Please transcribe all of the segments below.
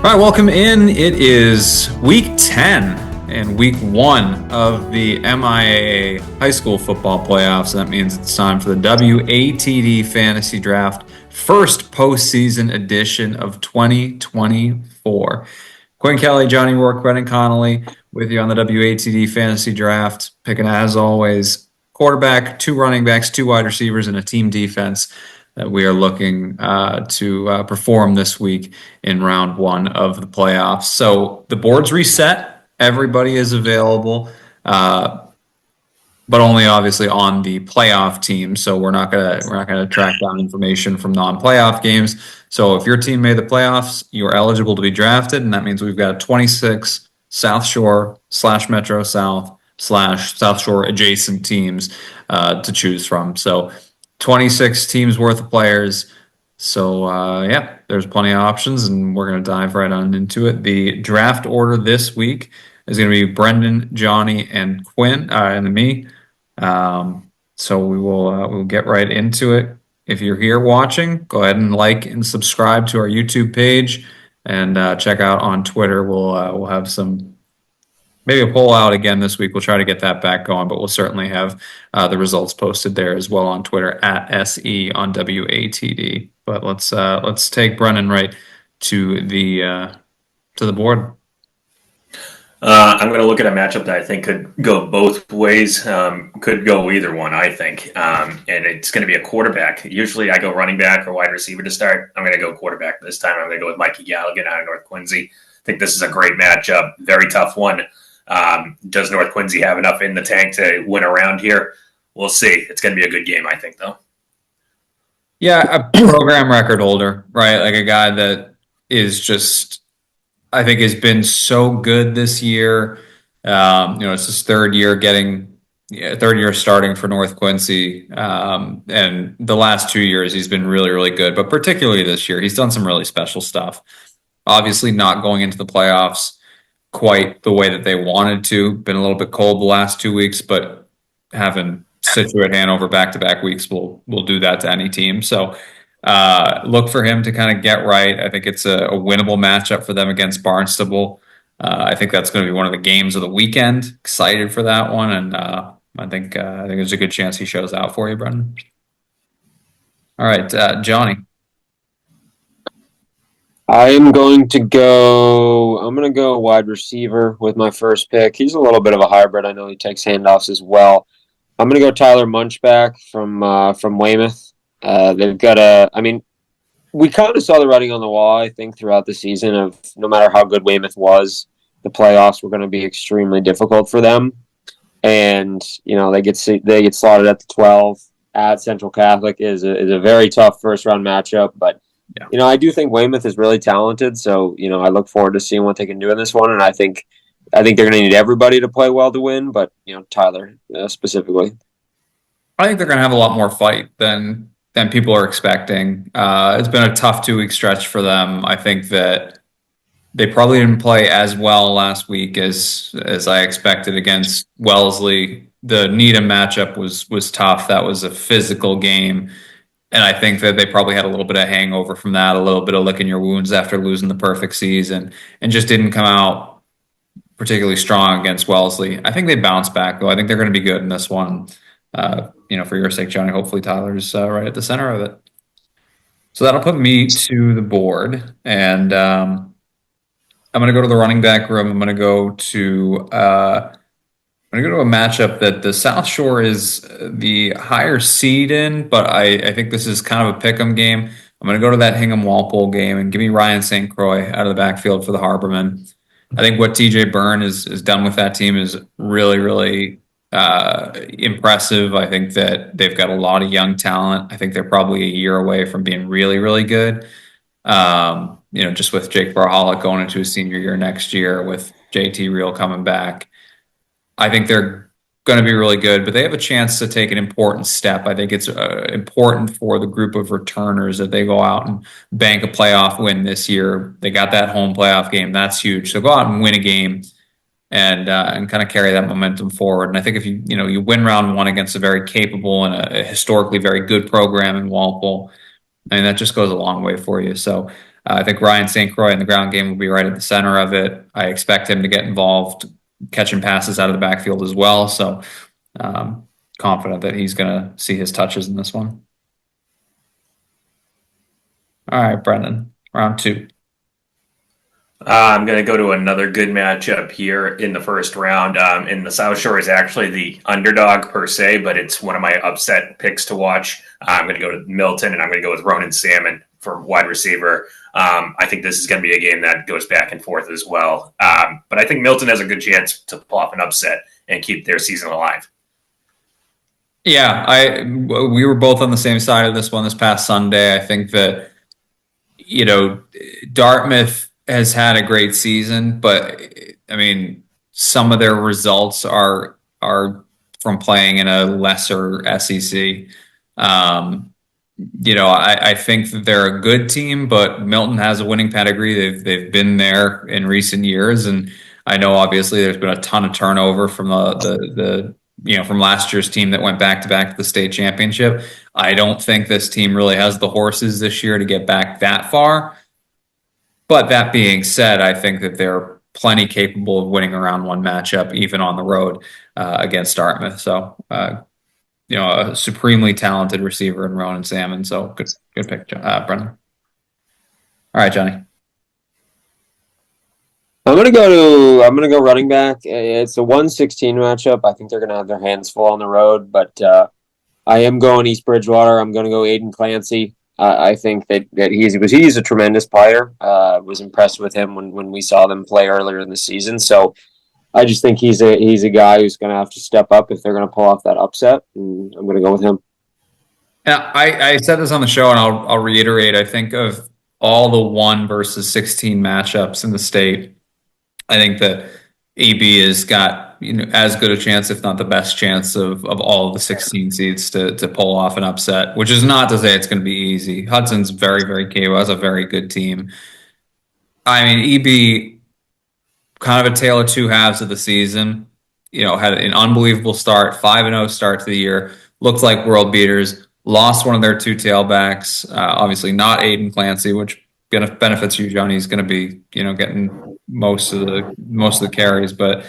All right, welcome in. It is week 10 and week 1 of the MIAA high school football playoffs. And that means it's time for the WATD Fantasy Draft, first postseason edition of 2024. Quinn Kelly, Johnny Rourke, Brendan Connolly with you on the WATD Fantasy Draft, picking, as always, quarterback, 2 running backs, 2 wide receivers, and a team defense that we are looking to perform this week in round 1 of the playoffs. So the board's reset. Everybody is available, but only obviously on the playoff team. So we're not gonna track down information from non-playoff games. So if your team made the playoffs, you're eligible to be drafted, and that means we've got 26 South Shore / Metro South / South Shore adjacent teams to choose from. So 26 teams worth of players. So, there's plenty of options, and we're going to dive right on into it. The draft order this week is going to be Brendan, Johnny, and Quinn, and me. So we'll get right into it. If you're here watching, go ahead and like and subscribe to our YouTube page, and check out on Twitter. We'll have some. Maybe a poll out again this week. We'll try to get that back going, but we'll certainly have the results posted there as well on Twitter at SE on WATD. But let's take Brennan right to the board. I'm going to look at a matchup that I think could go both ways. Could go either one, I think. And it's going to be a quarterback. Usually I go running back or wide receiver to start. I'm going to go quarterback this time. I'm going to go with Mikey Galligan out of North Quincy. I think this is a great matchup. Very tough one. Does North Quincy have enough in the tank to win around here? We'll see. It's going to be a good game, I think, though. Yeah, a program record holder, right? Like a guy that is just, I think, has been so good this year. It's his third year starting for North Quincy. And the last 2 years, he's been really, really good. But particularly this year, he's done some really special stuff. Obviously not going into the playoffs quite the way that they wanted to. Been a little bit cold the last 2 weeks, but having Situate Hanover back-to-back weeks will do that to any team. So look for him to kind of get right. I think it's a winnable matchup for them against Barnstable. I think that's going to be one of the games of the weekend. Excited for that one, and I think there's a good chance he shows out for you, Brendan. All right, Johnny. I'm going to go wide receiver with my first pick. He's a little bit of a hybrid. I know he takes handoffs as well. I'm going to go Tyler Munchback from Weymouth. They've got we kind of saw the writing on the wall, I think, throughout the season of no matter how good Weymouth was, the playoffs were going to be extremely difficult for them. And, they get slotted at the 12 at Central Catholic is a very tough first round matchup, but yeah. I do think Weymouth is really talented, so I look forward to seeing what they can do in this one, and I think they're going to need everybody to play well to win, but Tyler specifically. I think they're going to have a lot more fight than people are expecting. It's been a tough 2-week stretch for them. I think that they probably didn't play as well last week as I expected against Wellesley. The Needham matchup was tough. That was a physical game. And I think that they probably had a little bit of hangover from that, a little bit of licking your wounds after losing the perfect season, and just didn't come out particularly strong against Wellesley. I think they bounce back, though. I think they're going to be good in this one. For your sake, Johnny, hopefully Tyler's right at the center of it. So that'll put me to the board, and I'm going to go to the running back room. I'm going to go to a matchup that the South Shore is the higher seed in, but I think this is kind of a pick'em game. I'm going to go to that Hingham Walpole game and give me Ryan St. Croix out of the backfield for the Harbormen. I think what TJ Byrne has done with that team is really, really impressive. I think that they've got a lot of young talent. I think they're probably a year away from being really, really good. Just with Jake Barholic going into his senior year next year, with JT Reel coming back. I think they're going to be really good, but they have a chance to take an important step. I think it's important for the group of returners that they go out and bank a playoff win this year. They got that home playoff game. That's huge. So go out and win a game and kind of carry that momentum forward. And I think if you win round 1 against a very capable and a historically very good program in Walpole, I mean, that just goes a long way for you. So I think Ryan St. Croix in the ground game will be right at the center of it. I expect him to get involved, catching passes out of the backfield as well. So confident that he's going to see his touches in this one. All right, Brendan, round 2. I'm going to go to another good matchup here in the first round. And the South Shore is actually the underdog per se, but it's one of my upset picks to watch. I'm going to go to Milton, and I'm going to go with Ronan Salmon for wide receiver. I think this is going to be a game that goes back and forth as well. But I think Milton has a good chance to pull off an upset and keep their season alive. Yeah, we were both on the same side of this one this past Sunday. I think that, Dartmouth has had a great season, but I mean, some of their results are from playing in a lesser SEC. I think that they're a good team, but Milton has a winning pedigree. They've been there in recent years, and I know obviously there's been a ton of turnover from the from last year's team that went back to the state championship. I don't think this team really has the horses this year to get back that far. But that being said, I think that they're plenty capable of winning a round 1 matchup, even on the road against Dartmouth. So, a supremely talented receiver in Ronan Salmon. So good pick, Brendan. All right, Johnny. I'm gonna go running back. It's a 1-16 matchup. I think they're gonna have their hands full on the road, but I am going East Bridgewater. I'm gonna go Aiden Clancy. I think that he's a tremendous player. Was impressed with him when we saw them play earlier in the season. So I just think he's a guy who's gonna have to step up if they're gonna pull off that upset, and I'm gonna go with him. Yeah, I said this on the show, and I'll reiterate. I think of all the 1 versus 16 matchups in the state, I think that AB has got as good a chance, if not the best chance, of all of the 16 seeds to pull off an upset. Which is not to say it's going to be easy. Hudson's very, very capable. Has a very good team. I mean, EB, kind of a tale of two halves of the season. Had an unbelievable start, 5-0 start to the year. Looked like world beaters. Lost one of their 2 tailbacks. Obviously, not Aiden Clancy, which benefits you, Johnny. He's going to be, getting most of the carries, but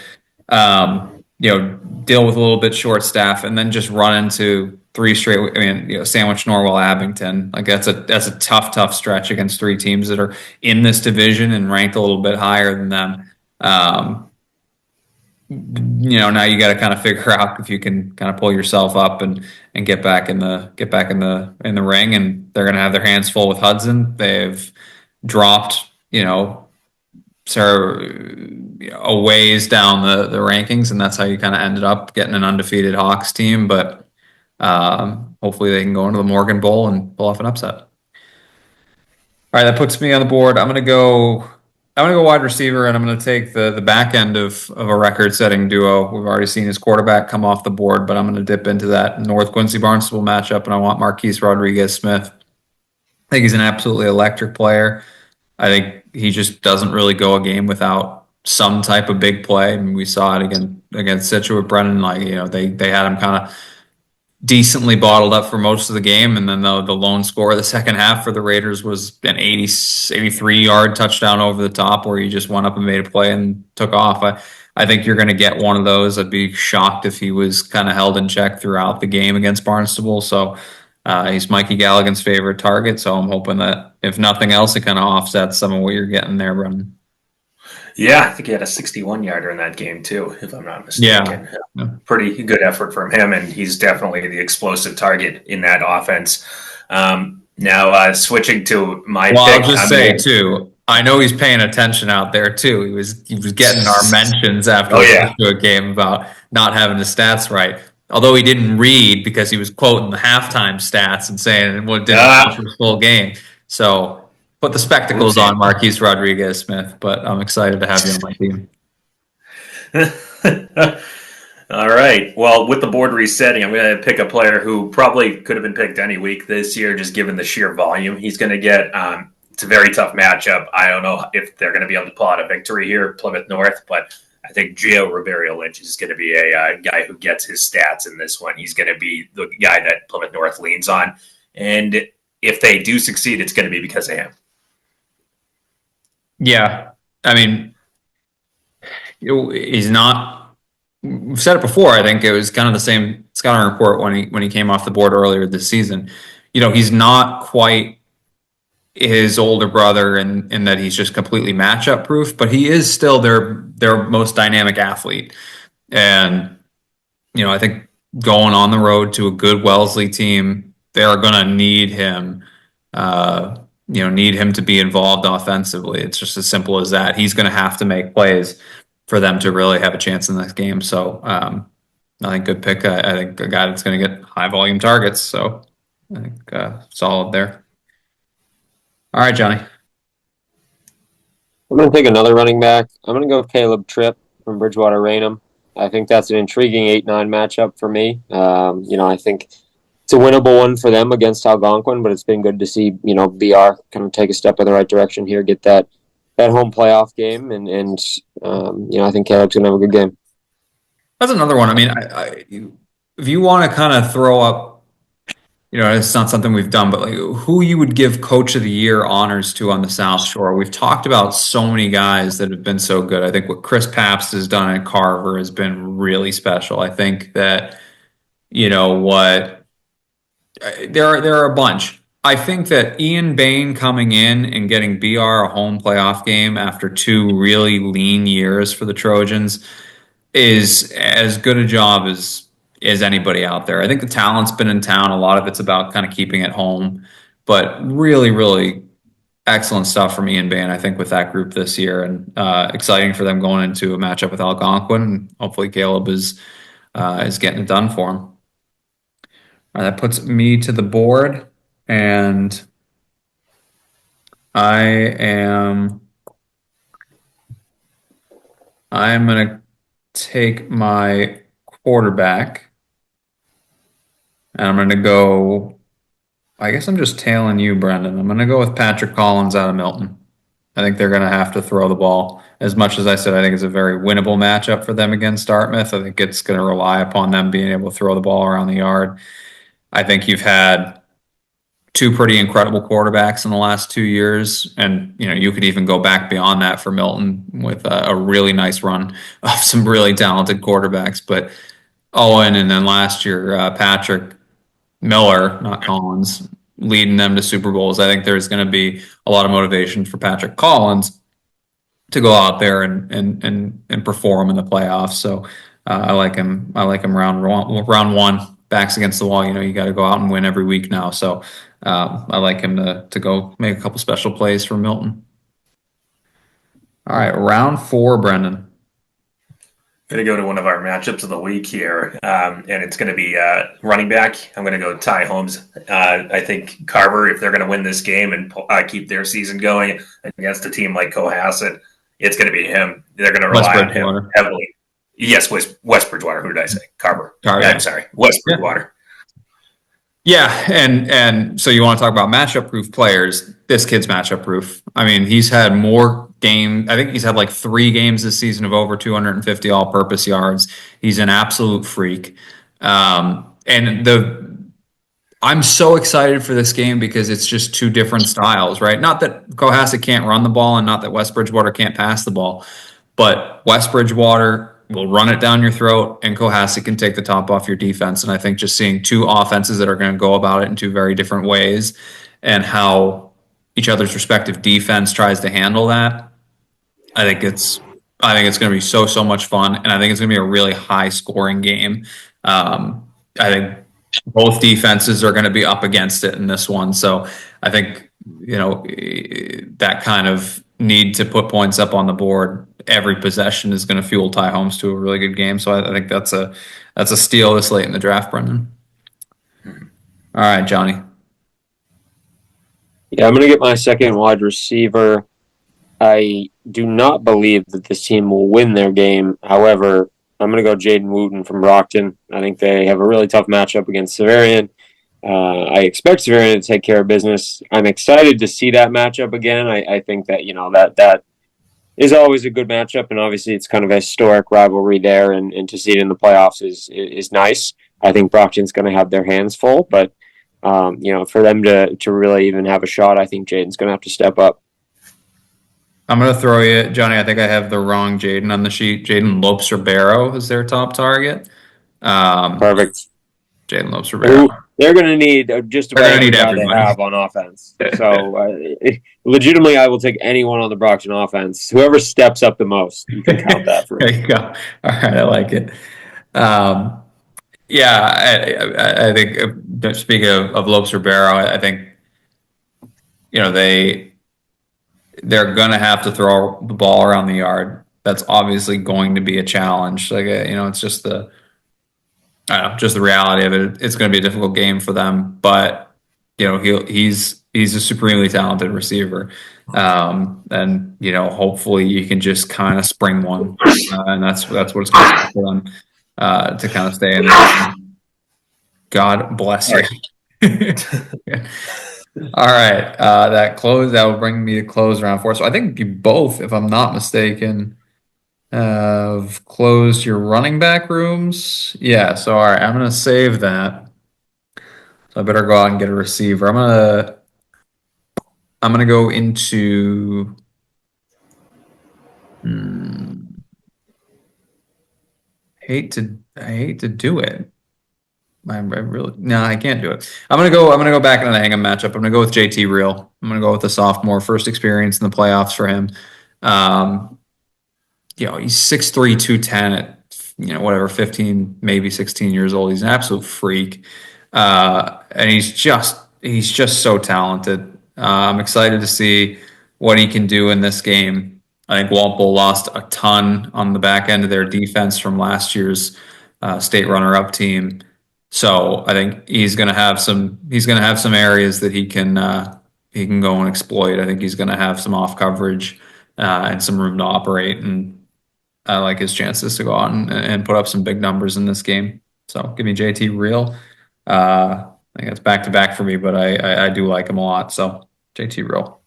deal with a little bit short staff, and then just run into 3 straight. I mean, Sandwich, Norwell, Abington. Like that's a tough stretch against 3 teams that are in this division and ranked a little bit higher than them. Now you got to kind of figure out if you can kind of pull yourself up and get back in the ring, and they're going to have their hands full with Hudson. They've dropped, a ways down the rankings, and that's how you kind of ended up getting an undefeated Hawks team. But hopefully they can go into the Morgan Bowl and pull off an upset. All right, that puts me on the board. I'm gonna go wide receiver, and I'm gonna take the back end of a record-setting duo. We've already seen his quarterback come off the board, but I'm gonna dip into that North Quincy Barnstable matchup, and I want Marquise Rodriguez-Smith. I think he's an absolutely electric player. I think he just doesn't really go a game without some type of big play. I mean, we saw it against Scituate. Brennan, they had him kind of decently bottled up for most of the game, and then the lone score of the second half for the Raiders was an 83-yard touchdown over the top where he just went up and made a play and took off. I think you're going to get one of those. I'd be shocked if he was kind of held in check throughout the game against Barnstable. So he's Mikey Galligan's favorite target. So I'm hoping that if nothing else, it kind of offsets some of what you're getting there, Brendan. Yeah, I think he had a 61-yarder in that game too, if I'm not mistaken. Yeah. Pretty good effort from him, and he's definitely the explosive target in that offense. Now, switching to my pick. I'll just say too, I know he's paying attention out there too. He was getting our mentions after the game about not having the stats right. Although he didn't read because he was quoting the halftime stats and saying it didn't watch the full game. So put the spectacles on, Marquise Rodriguez-Smith. But I'm excited to have you on my team. All right. Well, with the board resetting, I'm going to pick a player who probably could have been picked any week this year, just given the sheer volume he's going to get. It's a very tough matchup. I don't know if they're going to be able to pull out a victory here, Plymouth North, but I think Gio Ribeiro-Lynch is going to be a guy who gets his stats in this one. He's going to be the guy that Plymouth North leans on. And if they do succeed, it's going to be because of him. Yeah. I mean, he's not. We've said it before. I think it was kind of the same scouting report when he came off the board earlier this season. He's not quite his older brother in that he's just completely matchup proof, but he is still their most dynamic athlete. And I think going on the road to a good Wellesley team, they're going to need him. Uh, need him to be involved offensively. It's just as simple as that. He's going to have to make plays for them to really have a chance in this game. So I think good pick. I think a guy that's going to get high volume targets. So I think solid there. All right, Johnny. I'm going to take another running back. I'm going to go with Caleb Tripp from Bridgewater Raynham. I think that's an intriguing 8-9 matchup for me. I think it's a winnable one for them against Algonquin, but it's been good to see, BR kind of take a step in the right direction here, get that home playoff game, and I think Caleb's going to have a good game. That's another one. I mean, if you want to kind of throw up, it's not something we've done, but like who you would give Coach of the Year honors to on the South Shore. We've talked about so many guys that have been so good. I think what Chris Pabst has done at Carver has been really special. I think that, what there are a bunch. I think that Ian Bain coming in and getting BR a home playoff game after 2 really lean years for the Trojans is as good a job as anybody out there. I think the talent's been in town. A lot of it's about kind of keeping it home, but really, really excellent stuff from Ian Bain, I think, with that group this year, and exciting for them going into a matchup with Algonquin. Hopefully, Caleb is getting it done for him. All right, that puts me to the board, and I'm gonna take my quarterback. And I'm going to go, I guess I'm just tailing you, Brendan. I'm going to go with Patrick Collins out of Milton. I think they're going to have to throw the ball. As much as I said, I think it's a very winnable matchup for them against Dartmouth. I think it's going to rely upon them being able to throw the ball around the yard. I think you've had 2 pretty incredible quarterbacks in the last 2 years. And, you could even go back beyond that for Milton with a really nice run of some really talented quarterbacks. But Owen and then last year, Patrick Miller, not Collins, leading them to Super Bowls. I think there's going to be a lot of motivation for Patrick Collins to go out there and perform in the playoffs. So I like him. I like him round one. Backs against the wall. You got to go out and win every week now. So I like him to go make a couple special plays for Milton. All right, round 4, Brendan. Going to go to one of our matchups of the week here, and it's going to be running back. I'm going to go Ty Holmes. I think Carver, if they're going to win this game and keep their season going against a team like Cohasset, it's going to be him. They're going to rely on him heavily. Yes, West Bridgewater. Who did I say? Carver. I'm sorry, West Bridgewater. Yeah, and so you want to talk about matchup proof players. This kid's matchup proof. I mean, he's had more I think he's had like 3 games this season of over 250 all-purpose yards. He's an absolute freak. I'm so excited for this game because it's just 2 different styles, right? Not that Cohasset can't run the ball and not that West Bridgewater can't pass the ball, but West Bridgewater will run it down your throat and Cohasset can take the top off your defense. And I think just seeing 2 offenses that are going to go about it in 2 very different ways and how each other's respective defense tries to handle that, I think it's going to be so much fun, and I think it's going to be a really high scoring game. I think both defenses are going to be up against it in this one, so I think that kind of need to put points up on the board every possession is going to fuel Ty Holmes to a really good game. So I think that's a steal this late in the draft, Brendan. All right, Johnny. Yeah, I'm going to get my second wide receiver. I do not believe that this team will win their game. However, I'm going to go Jaden Wooten from Brockton. I think they have a really tough matchup against Severian. I expect Severian to take care of business. I'm excited to see that matchup again. I think that, that is always a good matchup, and obviously it's kind of a historic rivalry there, and to see it in the playoffs is nice. I think Brockton's going to have their hands full, but for them to really even have a shot, I think Jaden's going to have to step up. I'm gonna throw you, Johnny. I think I have the wrong Jaden on the sheet. Jaden Lopes-Ribeiro is their top target. Yeah, Perfect. Jaden Lopes-Ribeiro. Who they're going to need just They're about gonna every need guy they everybody. have on offense. So, legitimately, I will take anyone on the Brockton offense. Whoever steps up the most, you can count that for There me. you go. All right, I like it. Um, yeah, I think speaking of Lopes-Ribeiro, I think they're gonna have to throw the ball around the yard. That's obviously going to be a challenge. Like it's just I don't know, just the reality of it. It's going to be a difficult game for them, but he's a supremely talented receiver, and hopefully you can just kind of spring one, and that's what it's going to take for them to kind of stay in the game. God bless you. Right. All right, that will bring me to close round four. So I think you both, if I'm not mistaken, have closed your running back rooms. Yeah, so all right, I'm gonna save that. So I better go out and get a receiver. I'm gonna go into hmm, I hate to do it. I really no, I can't do it. I'm gonna go back into the hang 'em matchup. I'm gonna go with JT Real. I'm gonna go with the sophomore, first experience in the playoffs for him. Um, he's 6'3", 210 at whatever, 15, maybe 16 years old. He's an absolute freak. And he's just so talented. I'm excited to see what he can do in this game. I think Walpole lost a ton on the back end of their defense from last year's state runner-up team. So I think he's gonna have some areas that he can go and exploit. I think he's gonna have some off coverage and some room to operate, and I like his chances to go out and put up some big numbers in this game. So give me JT Real. I think it's back to back for me, but I do like him a lot. So JT Real.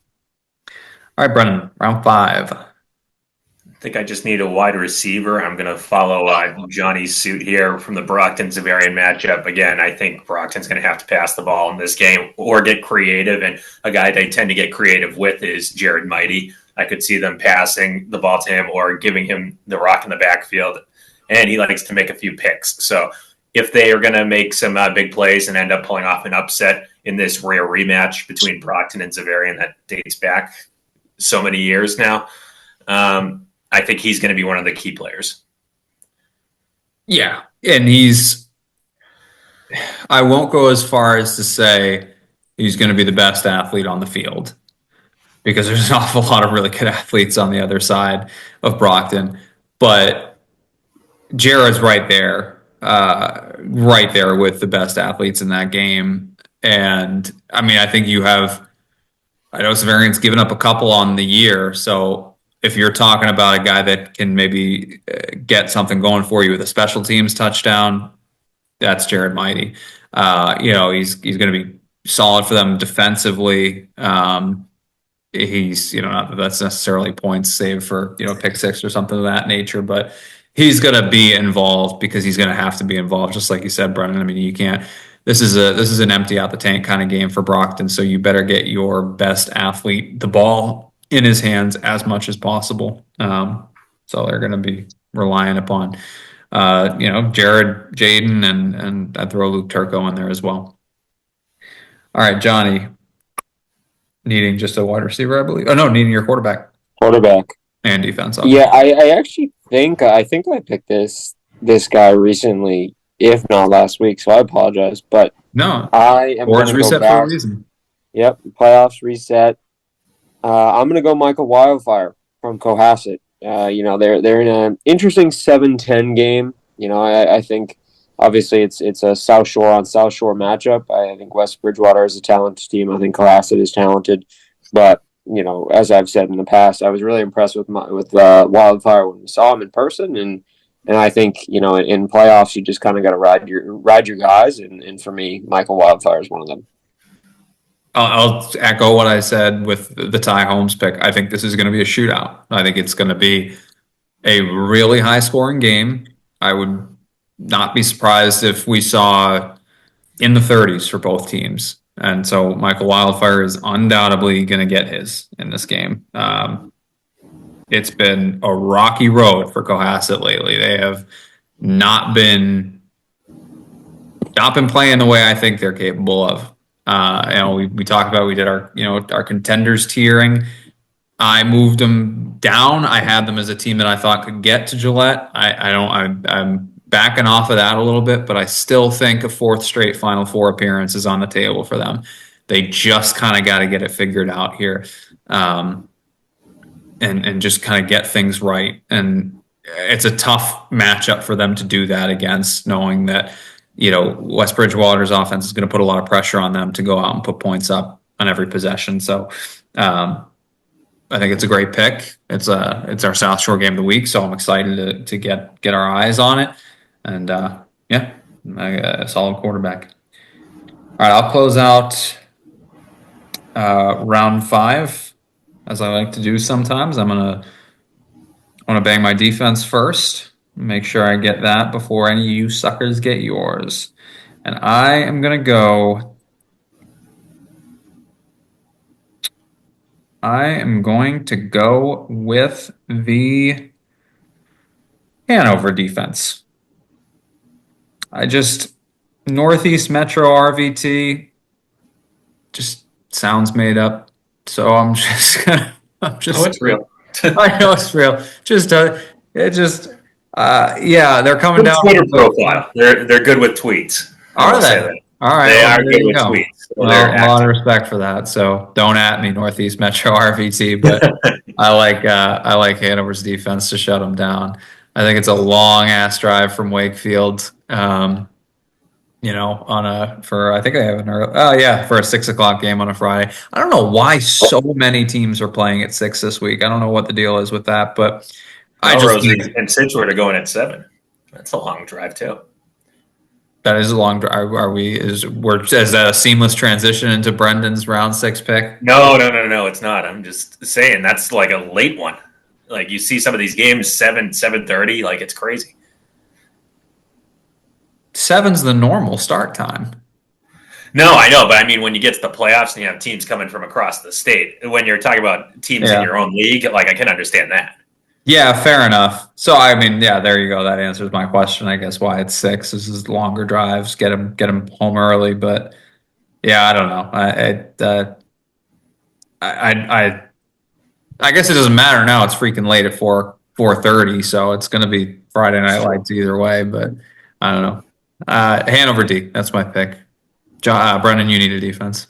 All right, Brennan, round five. I think I just need a wide receiver. I'm going to follow Johnny's suit here from the Brockton Zavarian matchup. Again, I think Brockton's going to have to pass the ball in this game or get creative. And a guy they tend to get creative with is Jared Mighty. I could see them passing the ball to him or giving him the rock in the backfield. And he likes to make a few picks. So if they are going to make some big plays and end up pulling off an upset in this rare rematch between Brockton and Zavarian that dates back so many years now, I think he's going to be one of the key players. Yeah, and I won't go as far as to say he's going to be the best athlete on the field because there's an awful lot of really good athletes on the other side of Brockton. But Jared's right there with the best athletes in that game. And I mean, I know Severian's given up a couple on the year. So if you're talking about a guy that can maybe get something going for you with a special teams touchdown, that's Jared Mighty. He's going to be solid for them defensively. He's not that that's necessarily points saved for pick six or something of that nature, but he's going to be involved because he's going to have to be involved, just like you said, Brennan. I mean, you can't. This is an empty out the tank kind of game for Brockton, so you better get your best athlete the ball in his hands as much as possible. So they're going to be relying upon Jared, Jaden, and I throw Luke Turco in there as well. All right, Johnny, needing just a wide receiver, I believe. Oh no, needing your Quarterback. and defense. Yeah, I actually think I picked this guy recently, if not last week. So I apologize, but No, I am going boards to go reset for a back. reason. Yep, playoffs reset. I'm going to go Michael Wildfire from Cohasset. They're in an interesting 7-10 game. I think obviously it's a South Shore on South Shore matchup. I think West Bridgewater is a talented team. I think Cohasset is talented, but as I've said in the past, I was really impressed with Wildfire when we saw him in person, and I think in playoffs you just kind of got to ride your guys, and for me, Michael Wildfire is one of them. I'll echo what I said with the Ty Holmes pick. I think this is going to be a shootout. I think it's going to be a really high scoring game. I would not be surprised if we saw in the 30s for both teams. And so Michael Wildfire is undoubtedly going to get his in this game. it's been a rocky road for Cohasset lately. They have not been playing the way I think they're capable of. We talked about, we did our contenders tiering. I moved them down. I had them as a team that I thought could get to Gillette. I'm backing off of that a little bit, but I still think a fourth straight Final Four appearance is on the table for them. They just kind of got to get it figured out here, and just kind of get things right. And it's a tough matchup for them to do that against, knowing that West Bridgewater's offense is going to put a lot of pressure on them to go out and put points up on every possession. So. I think it's a great pick. It's our South Shore game of the week, so I'm excited to get our eyes on it. And a solid quarterback. All right, I'll close out round 5, as I like to do sometimes. I want to bang my defense first. Make sure I get that before any of you suckers get yours. And I am gonna go. I am going to go with the Hanover defense. Northeast Metro RVT just sounds made up. So I'm just gonna, it's real. I know it's real. They're coming Good down. Twitter profile. They're good with tweets. Are they? All right. They well, are there good you with go. tweets. So Well, they're a lot of active. respect for that. So don't at me, Northeast Metro RVT, but I like Hanover's defense to shut them down. I think it's a long ass drive from Wakefield. I think I have an early, for a 6 o'clock game on a Friday. I don't know why so many teams are playing at 6 this week. I don't know what the deal is with that, but I just Melrose think and Scituate are going at 7. That's a long drive too. that is a long drive. Is that a seamless transition into Brendan's round 6 pick? No, it's not. I'm just saying that's like a late one. Like you see some of these games 7:30, like it's crazy. 7's the normal start time. No, I know, but I mean, when you get to the playoffs and you have teams coming from across the state, when you're talking about teams in your own league, like I can understand that. Yeah, fair enough. So I mean, yeah, there you go. That answers my question. I guess why it's 6. This is longer drives. Get them home early, but yeah, I don't know. I guess it doesn't matter now. It's freaking late at 4:30, so it's going to be Friday Night Lights either way. But I don't know. Hanover D. That's my pick. Brendan, you need a defense.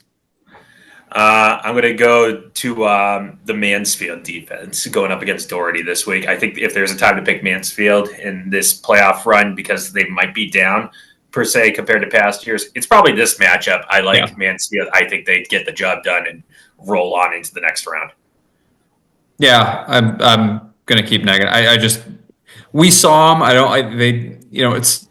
I'm going to go to the Mansfield defense going up against Doherty this week. I think if there's a time to pick Mansfield in this playoff run because they might be down per se compared to past years, it's probably this matchup. I like Mansfield. I think they get the job done and roll on into the next round. Yeah, I'm going to keep negative. We saw them. It's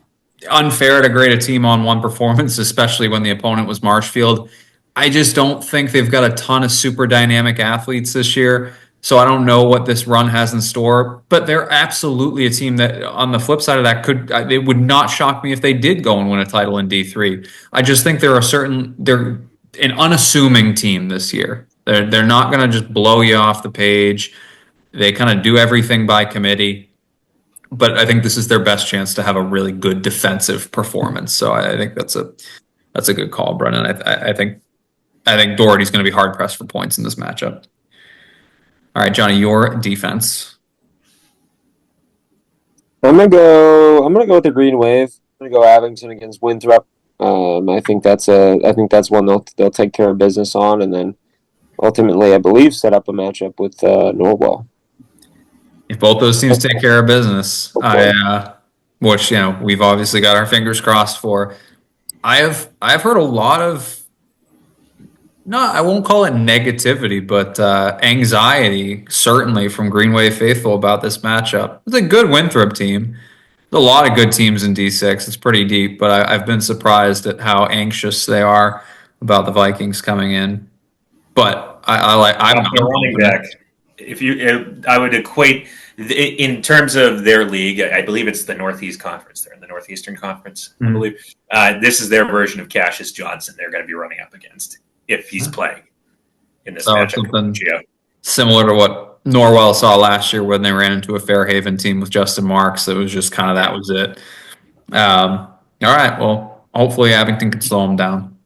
unfair to grade a team on one performance, especially when the opponent was Marshfield. I just don't think they've got a ton of super dynamic athletes this year. So I don't know what this run has in store, but they're absolutely a team that, on the flip side of that, it would not shock me if they did go and win a title in D3. I just think they're an unassuming team this year. They're not going to just blow you off the page. They kind of do everything by committee, but I think this is their best chance to have a really good defensive performance. So I think that's a good call, Brennan. I think Doherty's going to be hard pressed for points in this matchup. All right, Johnny, your defense. I'm gonna go with the Green Wave. I'm gonna go Abington against Winthrop. I think that's one they'll take care of business on, and then ultimately, I believe, set up a matchup with Norwell. If both those teams take care of business, which we've obviously got our fingers crossed for. I've heard a lot of, I won't call it negativity, but anxiety, certainly from Greenway faithful about this matchup. It's a good Winthrop team. There's a lot of good teams in D6. It's pretty deep, but I've been surprised at how anxious they are about the Vikings coming in. But I'm running back. I would equate in terms of their league. I believe it's the Northeast Conference. They're in the Northeastern Conference. I believe this is their version of Cassius Johnson. They're going to be running up against if he's playing in this matchup. Something similar to what Norwell saw last year when they ran into a Fairhaven team with Justin Marks. It was just kind of that was it. All right. Well, hopefully Abington can slow him down.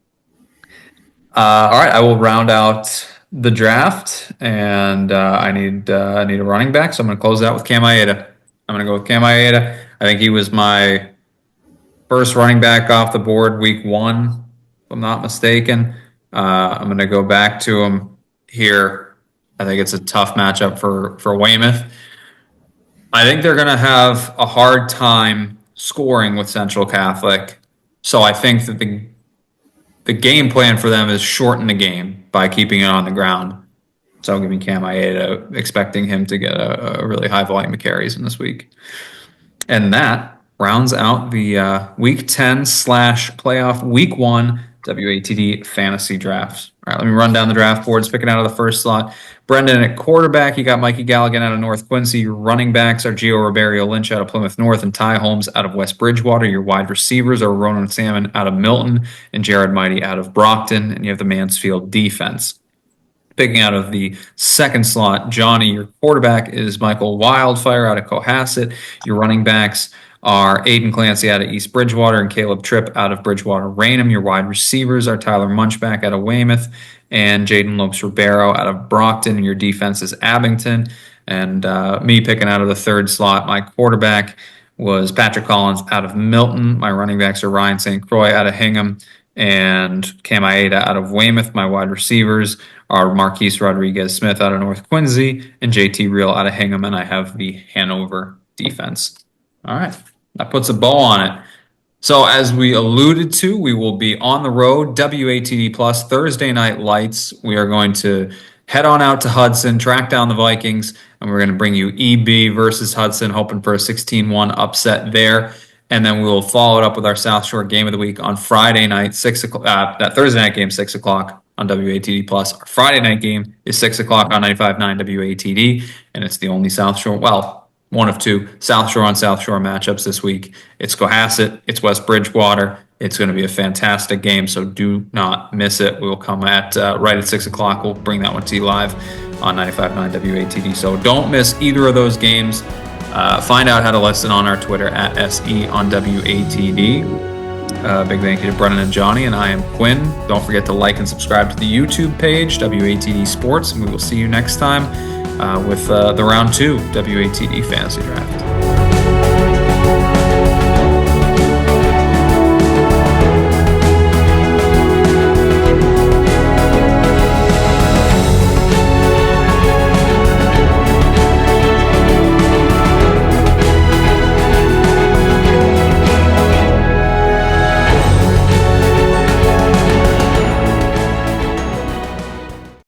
All right. I will round out the draft, and I need a running back, so I'm going to close out with Cam Aida. I'm going to go with Cam Aida. I think he was my first running back off the board week 1, if I'm not mistaken. I'm going to go back to him here. I think it's a tough matchup for Weymouth. I think they're going to have a hard time scoring with Central Catholic. So I think that the game plan for them is shorten the game by keeping it on the ground. So I'll give me Cam Aida, expecting him to get a really high volume of carries in this week. And that rounds out the Week 10 / playoff Week 1 WATD Fantasy Draft. All right, let me run down the draft boards, picking out of the first slot. Brendan at quarterback, you got Mikey Galligan out of North Quincy. Your running backs are Gio Roberio Lynch out of Plymouth North and Ty Holmes out of West Bridgewater. Your wide receivers are Ronan Salmon out of Milton and Jared Mighty out of Brockton. And you have the Mansfield defense. Picking out of the second slot, Johnny, your quarterback is Michael Wildfire out of Cohasset. Your running backs are Aiden Clancy out of East Bridgewater and Caleb Tripp out of Bridgewater Raynham. Your wide receivers are Tyler Munchback out of Weymouth and Jaden Lopes-Ribeiro out of Brockton. And your defense is Abington. And me picking out of the third slot, my quarterback was Patrick Collins out of Milton. My running backs are Ryan St. Croix out of Hingham and Cam Aida out of Weymouth. My wide receivers are Marquise Rodriguez-Smith out of North Quincy and JT Real out of Hingham. And I have the Hanover defense. All right, that puts a bow on it. So as we alluded to, we will be on the road, WATD Plus, Thursday Night Lights. We are going to head on out to Hudson, track down the Vikings, and we're going to bring you EB versus Hudson, hoping for a 16-1 upset there. And then we will follow it up with our South Shore Game of the Week on Friday night, 6 o'clock. That Thursday night game, 6 o'clock on WATD Plus. Our Friday night game is 6 o'clock on 95.9 WATD, and it's the only South Shore, well, one of two South Shore on South Shore matchups this week. It's Cohasset, it's West Bridgewater. It's going to be a fantastic game, so do not miss it. We'll come at right at 6 o'clock. We'll bring that one to you live on 95.9 WATD. So don't miss either of those games. Find out how to listen on our Twitter at SE on WATD. Big thank you to Brennan and Johnny, and I am Quinn. Don't forget to like and subscribe to the YouTube page, WATD Sports, and we will see you next time with the Round 2 WATD Fantasy Draft.